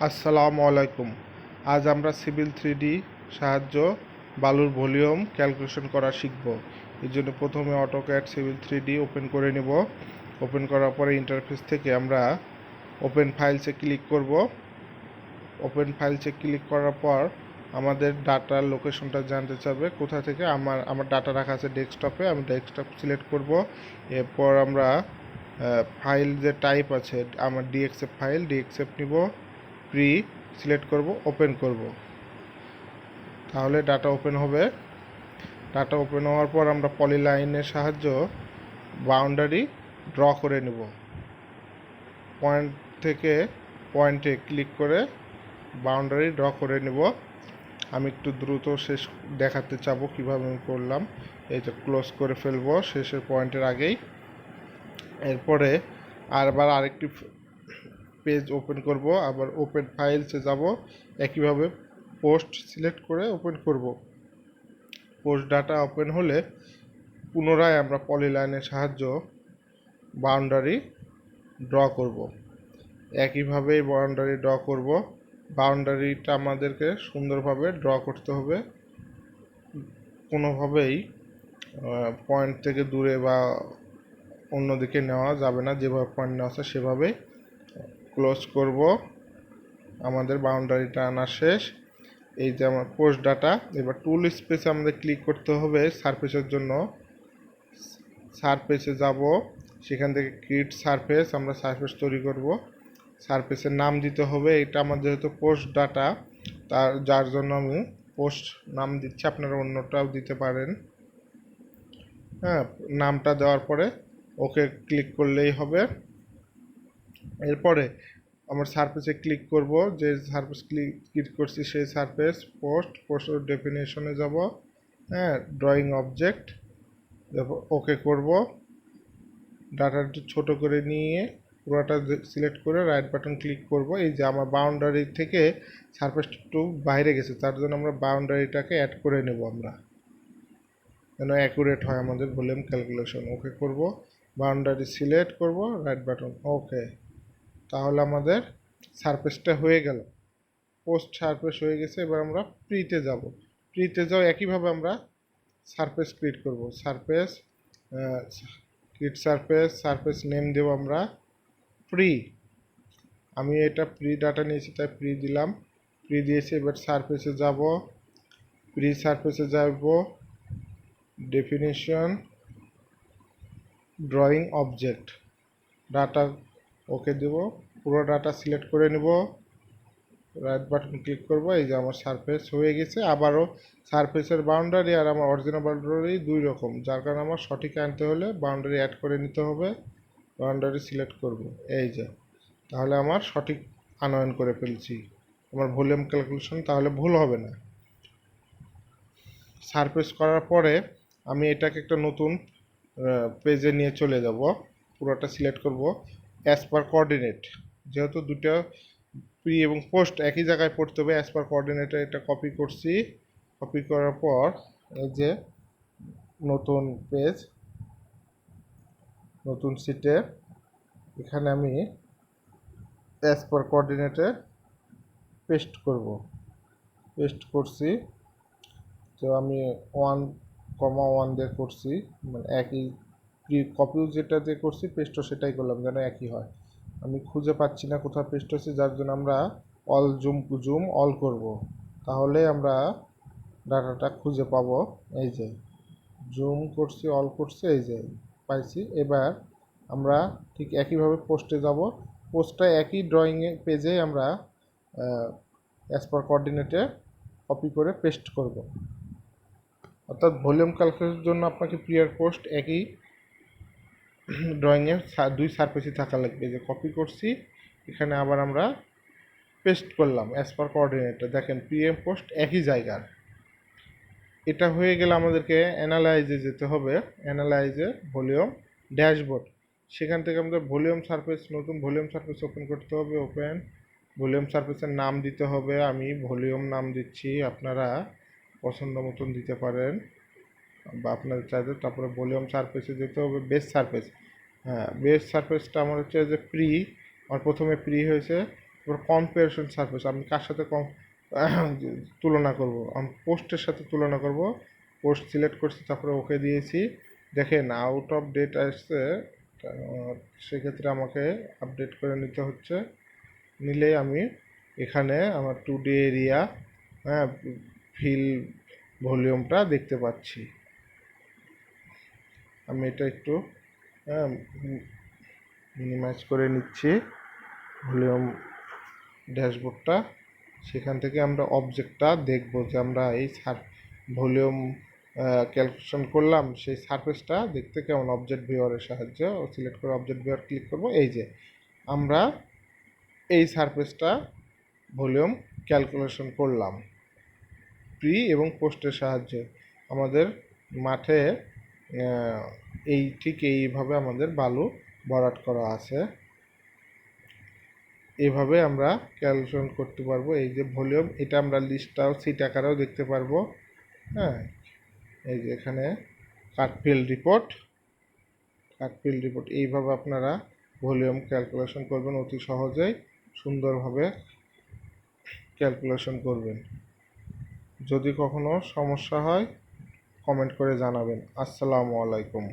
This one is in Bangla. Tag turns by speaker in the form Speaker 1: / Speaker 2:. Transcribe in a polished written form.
Speaker 1: আসসালামু আলাইকুম। আজ আমরা সিভিল 3D সাহায্য বালুর ভলিউম ক্যালকুলেশন করা শিখব। এর জন্য প্রথমে অটোক্যাড সিভিল 3D ওপেন করে নেব। ওপেন করার পরে ইন্টারফেস থেকে আমরা ওপেন ফাইলসে ক্লিক করব। ওপেন ফাইলসে ক্লিক করার পর আমাদের ডাটার লোকেশনটা জানতে চাবে কোথা থেকে। আমার ডাটা রাখা আছে ডেস্কটপে, আমি ডেস্কটপ সিলেক্ট করব। এরপর আমরা ফাইল যে টাইপ আছে আমার ডিএক্সএফ ফাইল, ডিএক্সএফ নিব, প্রি সিলেক্ট করব, ওপেন করব, তাহলে ডাটা ওপেন হবে। ডাটা ওপেন হওয়ার পর আমরা পলিলাইনের সাহায্য বাউন্ডারি ড্র করে নেব। পয়েন্ট থেকে পয়েন্টে ক্লিক করে বাউন্ডারি ড্র করে নেব। আমি একটু দ্রুত শেষ দেখাতে চাবো কীভাবে আমি করলাম। এই যে ক্লোজ করে ফেলবো শেষের পয়েন্টের আগেই। এরপরে আরেকটি পেজ ওপেন করব, আবার ওপেন ফাইলসে যাব, একইভাবে পোস্ট সিলেক্ট করে ওপেন করব। পোস্ট ডাটা ওপেন হলে পুনরায় আমরা পলিলাইনের সাহায্য বাউন্ডারি ড্র করব। একইভাবেই বাউন্ডারি ড্র করব। বাউন্ডারিটা আমাদেরকে সুন্দরভাবে ড্র করতে হবে, কোনোভাবেই পয়েন্ট থেকে দূরে বা অন্যদিকে নেওয়া যাবে না। যেভাবে পয়েন্ট নেওয়া আছে সেভাবেই ক্লোজ করব। আমাদের বাউন্ডারিটা আনা শেষ। এই যে আমার পোস্ট ডাটা। এবার টুল স্পেসে আমাদের ক্লিক করতে হবে সারফেসের জন্য। সারফেসে যাব, সেখান থেকে ক্রিয়েট সারফেস, আমরা সারফেস তৈরি করব। সারফেসের নাম দিতে হবে। এটা আমার যেহেতু পোস্ট ডাটা, যার জন্য আমি পোস্ট নাম দিচ্ছি, আপনারা অন্যটাও দিতে পারেন। হ্যাঁ, নামটা দেওয়ার পরে ওকে ক্লিক করলেই হবে। এরপরে আমার সারফেসে ক্লিক করব, যে সারফেস ক্লিক করছি সেই সারফেস পোস্টের ডেফিনেশনে যাব। হ্যাঁ, ড্রয়িং অবজেক্ট ওকে করব। ডাটাটি ছোট করে নিয়ে পুরোটা সিলেক্ট করে রাইট বাটন ক্লিক করব। এই যে আমার বাউন্ডারি থেকে সারফেসটা একটু বাইরে গেছে, তার জন্য আমরা বাউন্ডারিটাকে অ্যাড করে নেব আমরা, যেন অ্যাকুরেট হয় আমাদের ভলিউম ক্যালকুলেশন। ওকে করব, বাউন্ডারি সিলেক্ট করব, রাইট বাটন ওকে। তাহলে আমাদের সারফেসটা হয়ে গেল, পোস্ট সারফেস হয়ে গেছে। এবার আমরা প্রিতে যাব। প্রিতে যাও, একইভাবে আমরা সারফেস ক্রিয়েট করব। সারফেস ক্রিয়েট সারফেস নেম দেব আমরা প্রি। আমি এটা প্রি ডাটা নিয়েছি তাই প্রি দিলাম, প্রি দিয়েছি। এবার সারফেসে যাব, প্রি সারফেসে যাব, definition drawing object, data okay দেব, পুরো ডাটা সিলেক্ট করে নেব, রাইট বাটন ক্লিক করব। এই যে আমার সারফেস হয়ে গেছে। আবারও সারফেসের বাউন্ডারি আর আমার অরিজিনাল বাউন্ডারি দুই রকম, যার কারণে আমার সঠিক আনতে হলে বাউন্ডারি অ্যাড করে নিতে হবে। বাউন্ডারি সিলেক্ট করব, এই যে, তাহলে আমার সঠিক আনয়ন করে ফেলছি। আমার ভলিউম ক্যালকুলেশন তাহলে ভুল হবে না। সারফেস করার পরে আমি এটাকে একটা নতুন পেজে নিয়ে চলে যাব। পুরোটা সিলেক্ট করব, অ্যাজ পার কোঅর্ডিনেট, যেহেতু দুটো প্রি এবং পোস্ট একই জায়গায় পড়তে হবে, অ্যাজ পার কোঅর্ডিনেটে এটা কপি করছি। কপি করার পর এই যে নতুন পেজ, নতুন সিটে, এখানে আমি অ্যাজ পার কোঅর্ডিনেটে পেস্ট করব। পেস্ট করছি, তো আমি 1,1 দিয়ে করছি, মানে একই। কপিও যেটা দিয়ে করছি পেস্টও সেটাই করলাম যেন একই হয়। আমি খুঁজে পাচ্ছি না কোথাও পেস্ট হচ্ছে, যার জন্য আমরা জুম অল করব, তাহলে আমরা ডাটাটা খুঁজে পাবো। এই যে জুম করছি, অল করছি, এই যে পাইছি। এবার আমরা ঠিক একইভাবে পোস্টে যাব। পোস্টটা একই ড্রয়িংয়ে পেজে আমরা অ্যাজ পার কোঅর্ডিনেটে কপি করে পেস্ট করব। অর্থাৎ ভলিউম ক্যালকুলেশনের জন্য আপনাকে প্রি আর পোস্ট একই ড্রয়িংয়ে দুই সারফেসই থাকা লাগবে। যে কপি করছি, এখানে আবার আমরা পেস্ট করলাম অ্যাজ পার কোঅর্ডিনেটে। দেখেন প্রি এবং পোস্ট একই জায়গার। এটা হয়ে গেলে আমাদেরকে অ্যানালাইজে যেতে হবে। অ্যানালাইজে ভলিউম ড্যাশবোর্ড, সেখান থেকে আমাদের ভলিউম সারফেস, নতুন ভলিউম সারফেস ওপেন করতে হবে। ওপেন ভলিউম সারফেসের নাম দিতে হবে। আমি ভলিউম নাম দিচ্ছি, আপনারা পছন্দ মতন দিতে পারেন বা আপনাদের চাইতে। তারপরে ভলিউম সারফেসে যেতে হবে, বেস সারফেস। হ্যাঁ, বেস সারফেসটা আমার হচ্ছে যে প্রি, আমার প্রথমে প্রি হয়েছে, এবার কম্পারিজন সারফেস আমি কার সাথে তুলনা করব, আমি পোস্টের সাথে তুলনা করব। পোস্ট সিলেক্ট করছি, তারপরে ওকে দিয়েছি। দেখেন আউট অফ ডেট আসছে, সেক্ষেত্রে আমাকে আপডেট করে নিতে হচ্ছে। নিলে আমি এখানে আমার 2D এরিয়া, হ্যাঁ, ফিল ভলিউমটা দেখতে পাচ্ছি। আমি এটা একটু, হ্যাঁ, মিনিমাইজ করে নিচ্ছি ভলিউম ড্যাশবোর্ডটা। সেখান থেকে আমরা অবজেক্টটা দেখব যে আমরা এই ভলিউম ক্যালকুলেশন করলাম, সেই সারফেসটা দেখতে কেমন। অবজেক্ট ভিউয়ারের সাহায্যে সিলেক্ট করে অবজেক্ট ভিউয়ার ক্লিক করব। এই যে আমরা এই সারফেসটা ভলিউম ক্যালকুলেশন করলাম প্রি এবং পোস্টের সাহায্যে। আমাদের মাঠে এই ঠিক এইভাবে আমাদের বালু ভরাট করা আছে। এভাবে আমরা ক্যালকুলেশন করতে পারবো। এই যে ভলিউম, এটা আমরা লিস্টটাও সিট আকারেও দেখতে পারবো। হ্যাঁ, এই যে এখানে কাটফিল রিপোর্ট, এইভাবে আপনারা ভলিউম ক্যালকুলেশন করবেন, অতি সহজেই সুন্দরভাবে ক্যালকুলেশন করবেন। যদি কখনো সমস্যা হয় কমেন্ট করে জানাবেন। আসসালামু আলাইকুম।